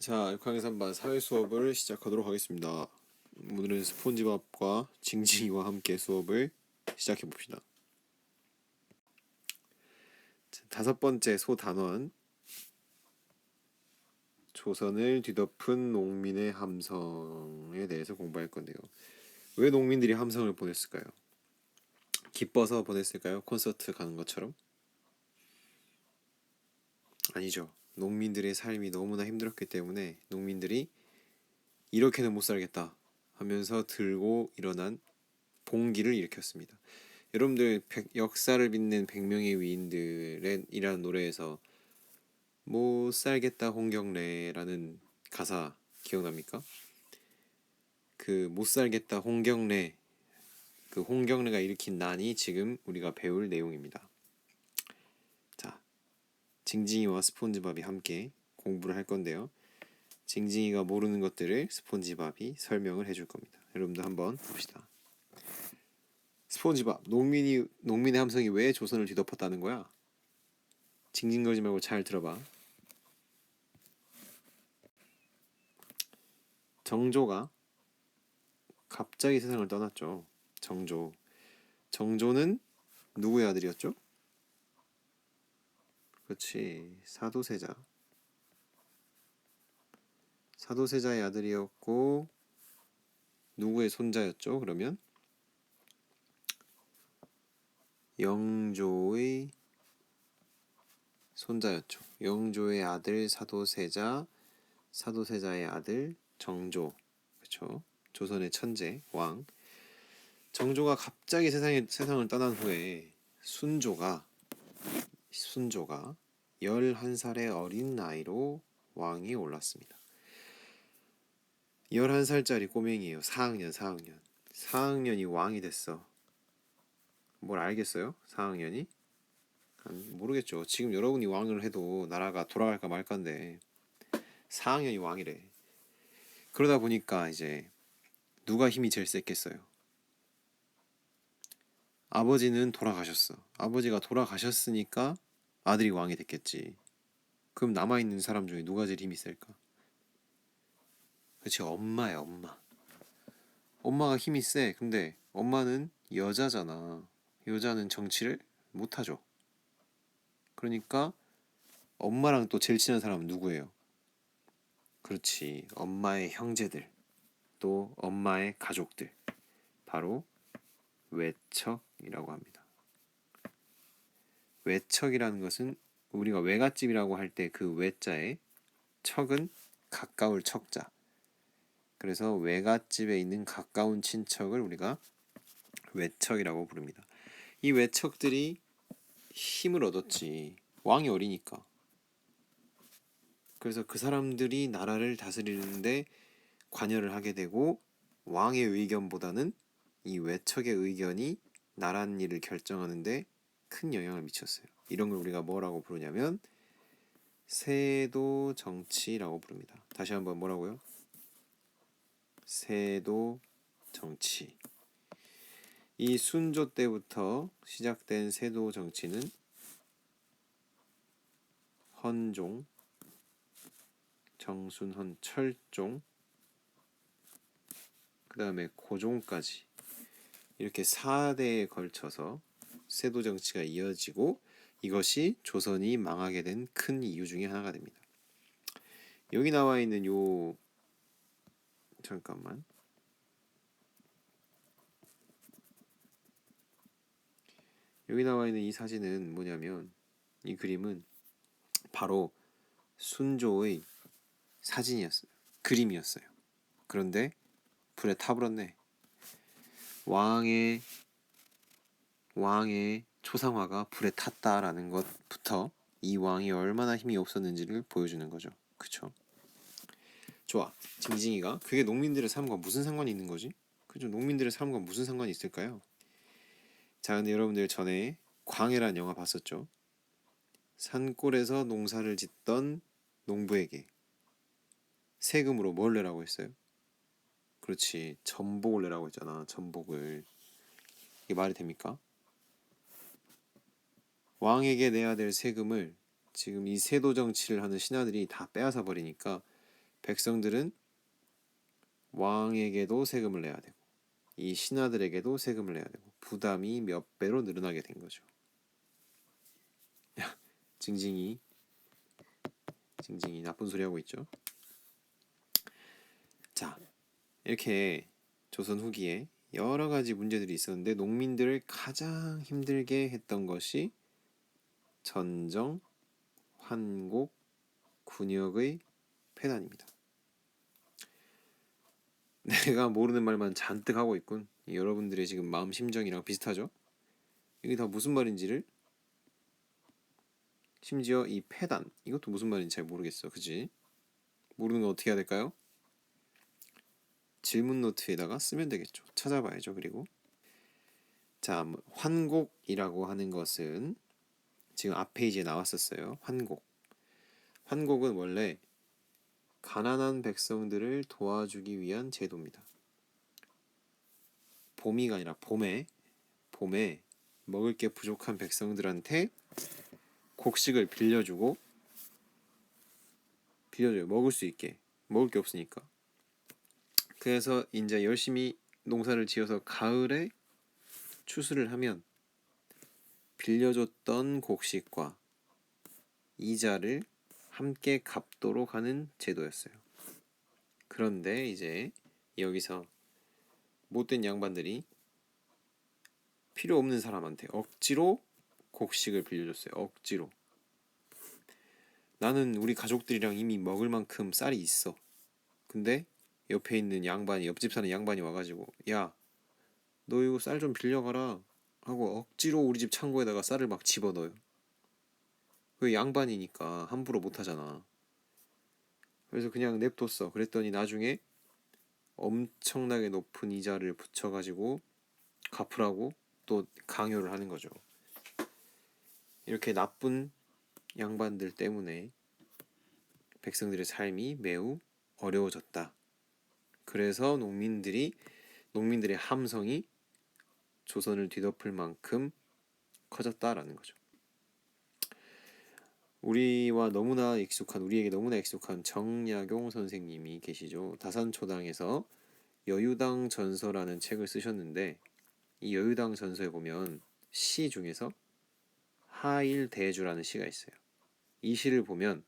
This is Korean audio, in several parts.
자, 6학년 3반 사회 수업을 시작하도록 하겠습니다. 오늘은 스폰지밥과 징징이와 함께 수업을 시작해 봅시다. 다섯 번째 소단원, 조선을 뒤덮은 농민의 함성에 대해서 공부할 건데요. 왜 농민들이 함성을 보냈을까요? 기뻐서 보냈을까요? 콘서트 가는 것처럼? 아니죠. 농민들의 삶이 너무나 힘들었기 때문에 농민들이 이렇게는 못 살겠다 하면서 들고 일어난 봉기를 일으켰습니다. 여러분들 역사를 빛낸 100명의 위인들이라는 노래에서 못 살겠다 홍경래라는 가사 기억납니까? 그 못 살겠다 홍경래, 그 홍경래가 일으킨 난이 지금 우리가 배울 내용입니다. 자, 징징이와 스폰지밥이 함께 공부를 할 건데요. 징징이가 모르는 것들을 스폰지밥이 설명을 해줄 겁니다. 여러분들 한번 봅시다. 스폰지밥, 농민의 함성이 왜 조선을 뒤덮었다는 거야? 징징거리지 말고 잘 들어봐. 정조가 갑자기 세상을 떠났죠. 정조는 누구의 아들이었죠? 그렇지, 사도세자의 아들이었고 누구의 손자였죠? 그러면 영조의 손자였죠. 영조의 아들 사도세자의 아들 정조. 그렇죠. 조선의 천재 왕. 정조가 갑자기 세상을 떠난 후에 순조가 11살의 어린 나이로 왕이 올랐습니다. 11살짜리 꼬맹이에요. 4학년이 왕이 됐어. 뭘 알겠어요? 4학년이? 모르겠죠. 지금 여러분이 왕을 해도 나라가 돌아갈까 말까인데 4학년이 왕이래. 그러다 보니까 이제 누가 힘이 제일 셌겠어요? 아버지는 돌아가셨어. 아버지가 돌아가셨으니까 아들이 왕이 됐겠지. 그럼 남아있는 사람 중에 누가 제일 힘이 셀까? 그치, 엄마야, 엄마. 엄마가 힘이 세. 근데 엄마는 여자잖아. 여자는 정치를 못하죠. 그러니까 엄마랑 또 제일 친한 사람은 누구예요? 그렇지, 엄마의 형제들, 또 엄마의 가족들. 바로 외척이라고 합니다. 외척이라는 것은 우리가 외갓집이라고 할 때 그 외자에 척은 가까울 척자. 그래서 외갓집에 있는 가까운 친척을 우리가 외척이라고 부릅니다. 이 외척들이 힘을 얻었지. 왕이 어리니까. 그래서 그 사람들이 나라를 다스리는데 관여를 하게 되고 왕의 의견보다는 이 외척의 의견이 나란 일을 결정하는데 큰 영향을 미쳤어요. 이런 걸 우리가 뭐라고 부르냐면 세도 정치라고 부릅니다. 다시 한번 뭐라고요? 세도 정치. 이 순조 때부터 시작된 세도 정치는 헌종, 정순헌, 철종, 그 다음에 고종까지 이렇게 4대에 걸쳐서 세도 정치가 이어지고 이것이 조선이 망하게 된 큰 이유 중에 하나가 됩니다. 여기 나와 있는 여기 나와 있는 이 사진은 뭐냐면, 이 그림은 바로 순조의 사진이었어요. 그림이었어요. 그런데 불에 타버렸네. 왕의 초상화가 불에 탔다라는 것부터 이 왕이 얼마나 힘이 없었는지를 보여주는 거죠. 그쵸? 좋아. 징징이가 그게 농민들의 삶과 무슨 상관이 있는 거지? 그죠? 농민들의 삶과 무슨 상관이 있을까요? 자, 근데 여러분들 전에 광해란 영화 봤었죠? 산골에서 농사를 짓던 농부에게 세금으로 뭘 내라고 했어요? 그렇지, 전복을 내라고 했잖아. 전복을. 이게 말이 됩니까? 왕에게 내야 될 세금을 지금 이 세도 정치를 하는 신하들이 다 빼앗아 버리니까 백성들은 왕에게도 세금을 내야 되고 이 신하들에게도 세금을 내야 되고 부담이 몇 배로 늘어나게 된 거죠. 징징이 나쁜 소리 하고 있죠. 자, 이렇게 조선 후기에 여러 가지 문제들이 있었는데 농민들을 가장 힘들게 했던 것이 전정, 환곡, 군역의 폐단입니다. 내가 모르는 말만 잔뜩 하고 있군. 여러분들의 지금 마음 심정이랑 비슷하죠? 이게 다 무슨 말인지를 심지어 이 폐단 이것도 무슨 말인지 잘 모르겠어. 그치? 모르는 거 어떻게 해야 될까요? 질문 노트에다가 쓰면 되겠죠. 찾아봐야죠. 그리고 자, 환곡이라고 하는 것은 지금 앞 페이지에 나왔었어요. 환곡은 원래 가난한 백성들을 도와주기 위한 제도입니다. 봄이가 아니라 봄에 먹을 게 부족한 백성들한테 곡식을 빌려줘요. 먹을 수 있게. 먹을 게 없으니까. 그래서 이제 열심히 농사를 지어서 가을에 추수를 하면 빌려줬던 곡식과 이자를 함께 갚도록 하는 제도였어요. 그런데 이제 여기서 못된 양반들이 필요 없는 사람한테 억지로 곡식을 빌려줬어요. 억지로. 나는 우리 가족들이랑 이미 먹을 만큼 쌀이 있어. 근데 옆에 있는 양반이, 옆집 사는 양반이 와가지고 야, 너 이거 쌀 좀 빌려가라 하고 억지로 우리 집 창고에다가 쌀을 막 집어넣어요. 그 양반이니까 함부로 못하잖아. 그래서 그냥 냅뒀어. 그랬더니 나중에 엄청나게 높은 이자를 붙여가지고 갚으라고 또 강요를 하는 거죠. 이렇게 나쁜 양반들 때문에 백성들의 삶이 매우 어려워졌다. 그래서 농민들의 함성이 조선을 뒤덮을 만큼 커졌다라는 거죠. 우리에게 너무나 익숙한 정약용 선생님이 계시죠. 다산초당에서 여유당 전서라는 책을 쓰셨는데 이 여유당 전서에 보면 시 중에서 하일대주라는 시가 있어요. 이 시를 보면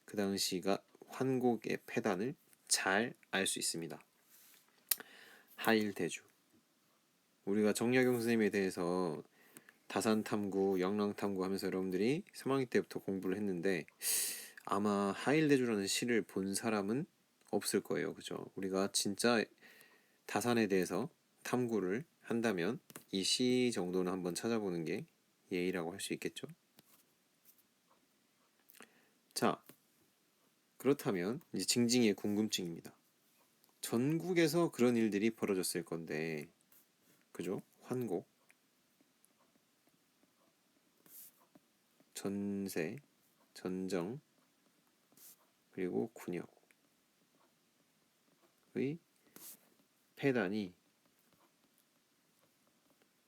그 당시가 환곡의 폐단을 잘 알 수 있습니다. 하일대주. 우리가 정약용 선생님에 대해서 다산탐구, 영랑탐구 하면서 여러분들이 3학년 때부터 공부를 했는데 아마 하일대주라는 시를 본 사람은 없을 거예요. 그죠? 우리가 진짜 다산에 대해서 탐구를 한다면 이 시 정도는 한번 찾아보는 게 예의라고 할 수 있겠죠. 자, 그렇다면 이제 징징이의 궁금증입니다. 전국에서 그런 일들이 벌어졌을 건데, 그죠? 환곡, 전세, 전정, 그리고 군역의 폐단이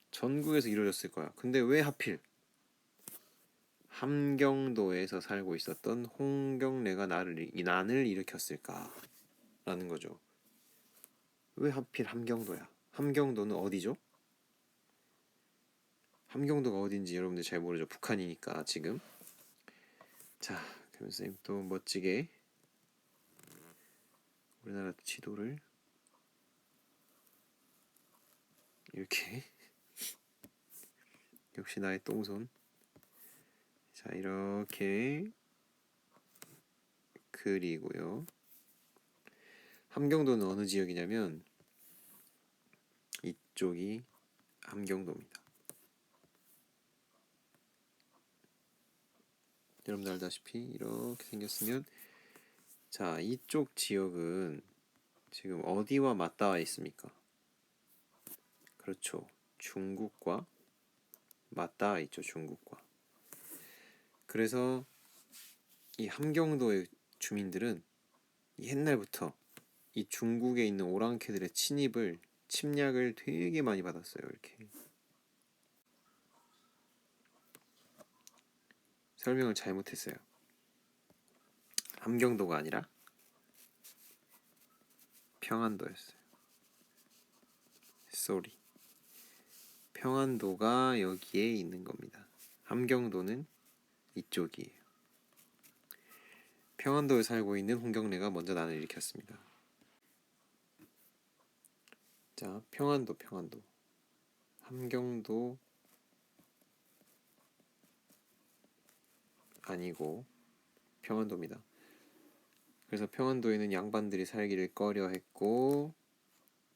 전국에서 이루어졌을 거야. 근데 왜 하필 함경도에서 살고 있었던 홍경래가 난을 일으켰을까? 라는 거죠. 왜 하필 함경도야? 함경도는 어디죠? 함경도가 어딘지 여러분들 잘 모르죠. 북한이니까 지금. 자, 그럼 선생님 또 멋지게 우리나라 지도를 이렇게 역시 나의 똥손. 자, 이렇게 그리고요. 함경도는 어느 지역이냐면 이쪽이 함경도입니다. 여러분들 알다시피 이렇게 생겼으면 자, 이쪽 지역은 지금 어디와 맞닿아 있습니까? 그렇죠. 중국과 맞닿아 있죠. 중국과. 그래서 이 함경도의 주민들은 옛날부터 이 중국에 있는 오랑캐들의 침략을 되게 많이 받았어요. 이렇게 설명을 잘못했어요. 함경도가 아니라 평안도였어요. 쏘리. 평안도가 여기에 있는 겁니다. 함경도는 이쪽이에요. 평안도에 살고 있는 홍경래가 먼저 난을 일으켰습니다. 자, 평안도. 함경도 아니고 평안도입니다. 그래서 평안도에는 양반들이 살기를 꺼려했고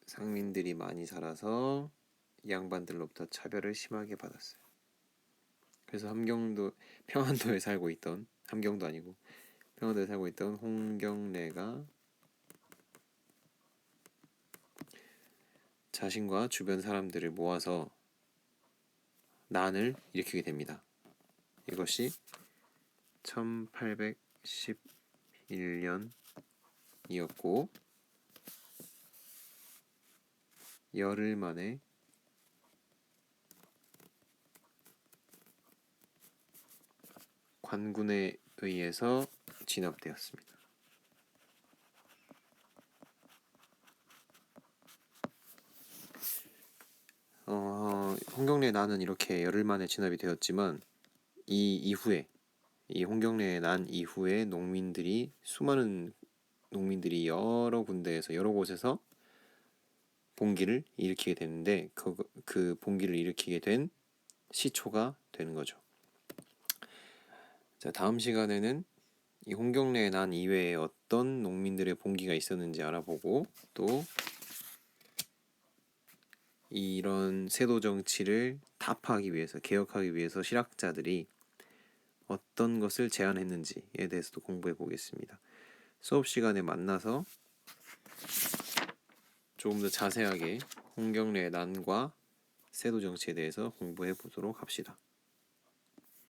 상민들이 많이 살아서 양반들로부터 차별을 심하게 받았어요. 그래서 평안도에 살고 있던, 함경도 아니고 평안도에 살고 있던 홍경래가 자신과 주변 사람들을 모아서 난을 일으키게 됩니다. 이것이 1811년이었고 열흘 만에 관군에 의해서 진압되었습니다. 홍경래의 난은 이렇게 열흘 만에 진압이 되었지만 이 홍경래의 난 이후에 수많은 농민들이 여러 군데에서 여러 곳에서 봉기를 일으키게 되는데 그 봉기를 일으키게 된 시초가 되는 거죠. 자, 다음 시간에는 이 홍경래의 난 이외에 어떤 농민들의 봉기가 있었는지 알아보고 또 이런 세도 정치를 타파하기 위해서 개혁하기 위해서 실학자들이 어떤 것을 제안했는지에 대해서도 공부해 보겠습니다. 수업 시간에 만나서 조금 더 자세하게 홍경래의 난과 세도 정치에 대해서 공부해 보도록 합시다.